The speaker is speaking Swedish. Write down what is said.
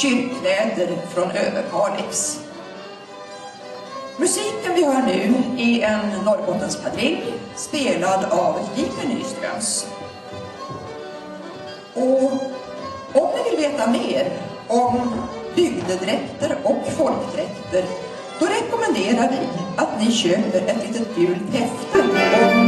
kyrkkläder från Överkalix. Musiken vi hör nu är en Norrbottenspadrill spelad av J.P. Nyströms. Och om ni vill veta mer om bygdedräkter och folkdräkter, då rekommenderar vi att ni köper ett litet gult häfte om